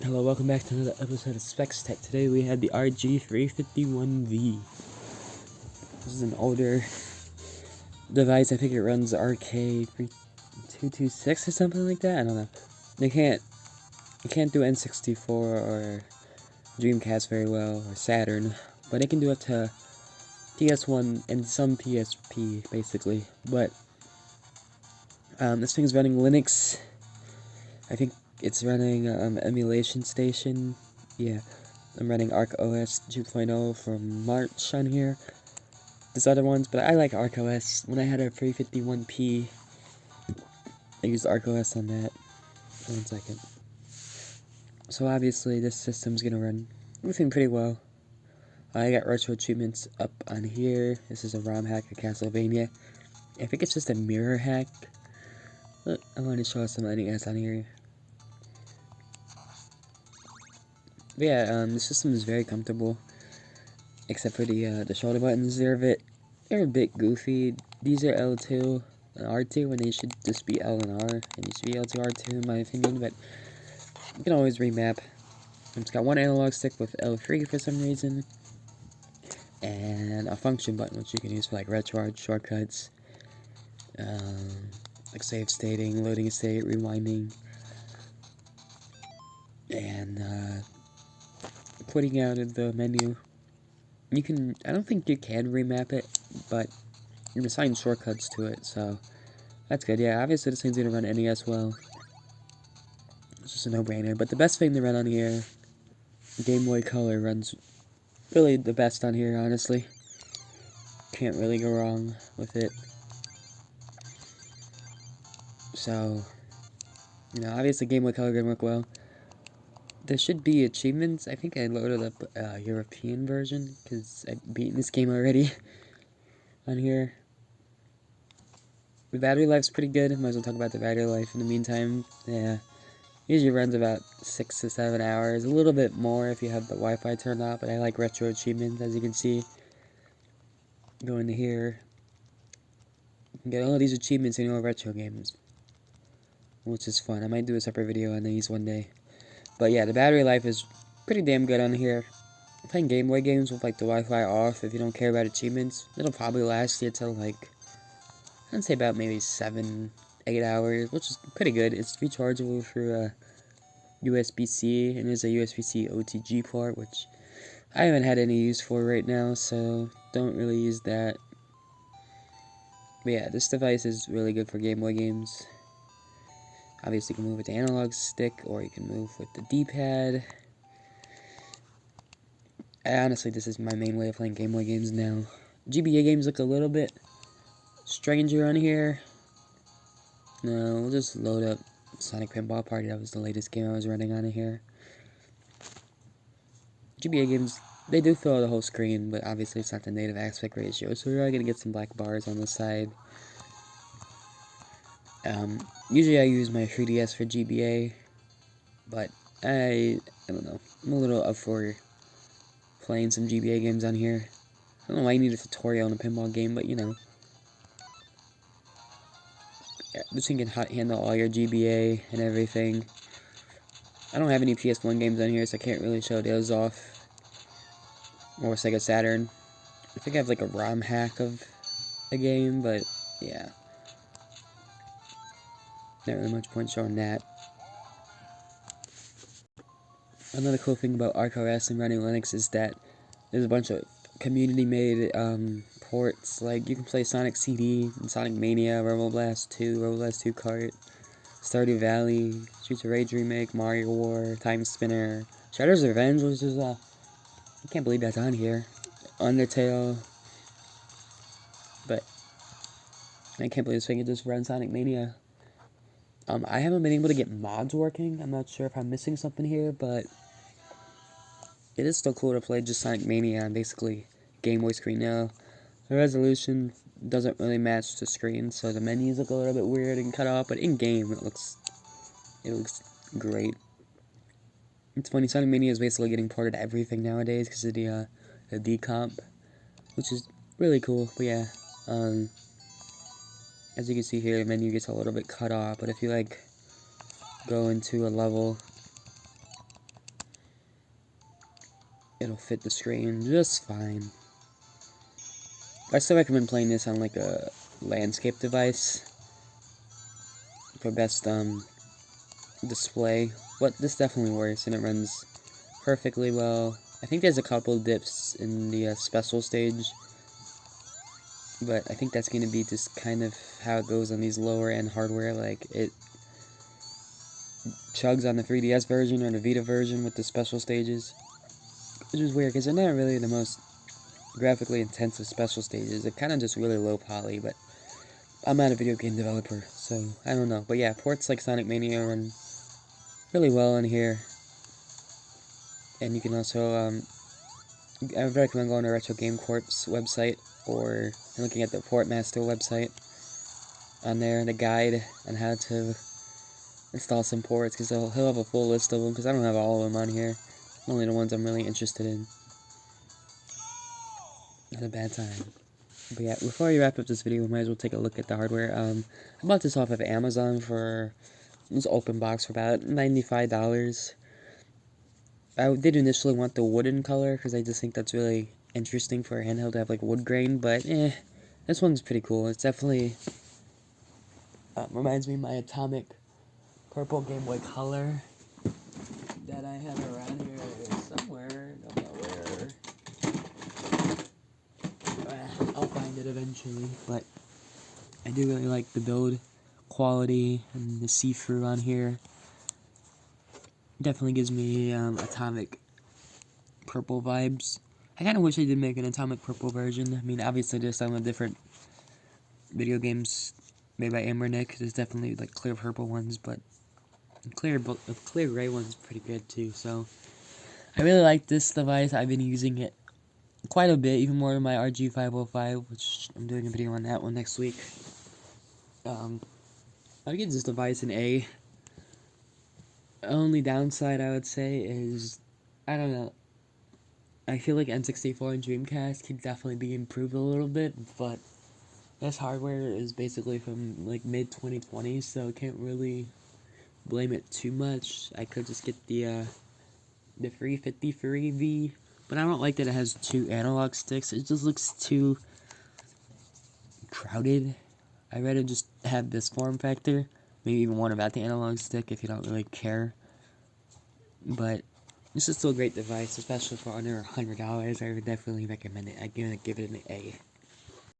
Hello, welcome back to another episode of Spec Tech. Today we have the RG351V. This is an older device. I think it runs RK3226 or something like that. I don't know. It can't do N64 or Dreamcast very well, or Saturn, but it can do up to PS1 and some PSP basically. But this thing's running Linux. I think it's running emulation station. Yeah, I'm running Arc OS 2.0 from March on here. There's other ones, but I like Arc OS. When I had a 351P, I used Arc OS on that. 1 second. So obviously this system's gonna run everything pretty well. I got retro achievements up on here. This is a ROM hack of Castlevania. I think it's just a mirror hack. Look, I want to show some NES on here. But yeah, the system is very comfortable, except for the shoulder buttons. They're a bit goofy. These are L2 and R2 when they should just be L and R. It needs to be L2 R2 in my opinion, but you can always remap. It's got one analog stick with L3 for some reason, and a function button which you can use for like retro shortcuts, like save stating, loading a state, rewinding, and putting out of the menu. You can, I don't think you can remap it, but you can assign shortcuts to it, so that's good. Yeah, obviously this thing's gonna run NES well. It's just a no-brainer. But the best thing to run on here, Game Boy Color runs really the best on here, honestly. Can't really go wrong with it. So, you know, obviously Game Boy Color can work well. There should be achievements. I think I loaded up a European version, because I've beaten this game already on here. The battery life's pretty good. Might as well talk about the battery life in the meantime. Yeah, usually runs about 6 to 7 hours. A little bit more if you have the Wi-Fi turned off, but I like retro achievements, as you can see. Go into here. You can get all of these achievements in your retro games, which is fun. I might do a separate video on these one day. But yeah, the battery life is pretty damn good on here. Playing Game Boy games with like the Wi-Fi off, if you don't care about achievements, it'll probably last you till like, I'd say about maybe 7, 8 hours, which is pretty good. It's rechargeable through USB-C, and there's a USB-C OTG port, which I haven't had any use for right now, so don't really use that. But yeah, this device is really good for Game Boy games. Obviously, you can move with the analog stick, or you can move with the D-pad. Honestly, this is my main way of playing Game Boy games now. GBA games look a little bit stranger on here. No, we'll just load up Sonic Pinball Party. That was the latest game I was running on here. GBA games, they do fill the whole screen, but obviously it's not the native aspect ratio, so we're going to get some black bars on the side. Usually I use my 3DS for GBA, but I don't know. I'm a little up for playing some GBA games on here. I don't know why you need a tutorial in a pinball game, but you know. Yeah, this thing can handle all your GBA and everything. I don't have any PS1 games on here, so I can't really show those off. Or Sega Saturn. I think I have like a ROM hack of a game, but yeah. Not really much point showing that. Another cool thing about Arc OS and running Linux is that there's a bunch of community-made ports. Like, you can play Sonic CD, and Sonic Mania, Robo Blast 2, Robo Blast 2 Kart, Stardew Valley, Streets of Rage Remake, Mario War, Time Spinner, Shredder's Revenge, which is, I can't believe that's on here, Undertale, but I can't believe this thing can just run Sonic Mania. I haven't been able to get mods working. I'm not sure if I'm missing something here, but it is still cool to play just Sonic Mania on basically Game Boy screen now. The resolution doesn't really match the screen, so the menus look a little bit weird and cut off, but in game it looks great. It's funny, Sonic Mania is basically getting ported to everything nowadays because of the decomp, which is really cool. But yeah, as you can see here, the menu gets a little bit cut off, but if you like go into a level it'll fit the screen just fine. I still recommend playing this on like a landscape device for best display, but this definitely works and it runs perfectly well. I think there's a couple dips in the special stage, but I think that's going to be just kind of how it goes on these lower end hardware. Like, it chugs on the 3DS version or the Vita version with the special stages, which is weird because they're not really the most graphically intensive special stages. They're kind of just really low poly, but I'm not a video game developer, so I don't know. But yeah, ports like Sonic Mania run really well in here. And you can also, I would recommend going to Retro Game Corp's website or looking at the Portmaster website on there, the guide on how to install some ports, because he'll have a full list of them, because I don't have all of them on here. Only the ones I'm really interested in. Not a bad time. But yeah, before I wrap up this video, we might as well take a look at the hardware. I bought this off of Amazon for, it was open box for about $95. I did initially want the wooden color, because I just think that's really interesting for a handheld to have like wood grain, but this one's pretty cool. It's definitely, reminds me of my Atomic purple Game Boy Color that I have around here somewhere, don't know where. I'll find it eventually, but I do really like the build quality and the see-through on here. Definitely gives me Atomic purple vibes. I kind of wish they did make an Atomic purple version. I mean, obviously there's some different video games made by Ambernick. There's definitely like clear purple ones, but clear gray one's pretty good too. So I really like this device. I've been using it quite a bit, even more than my RG505, which I'm doing a video on that one next week. I'd give this device an A. Only downside I would say is, I don't know, I feel like N64 and Dreamcast could definitely be improved a little bit, but this hardware is basically from like mid-2020s, so I can't really blame it too much. I could just get the 353V, but I don't like that it has two analog sticks. It just looks too crowded. I'd rather just have this form factor, maybe even one without the analog stick if you don't really care. But this is still a great device, especially for under $100. I would definitely recommend it. I'm gonna give it an A.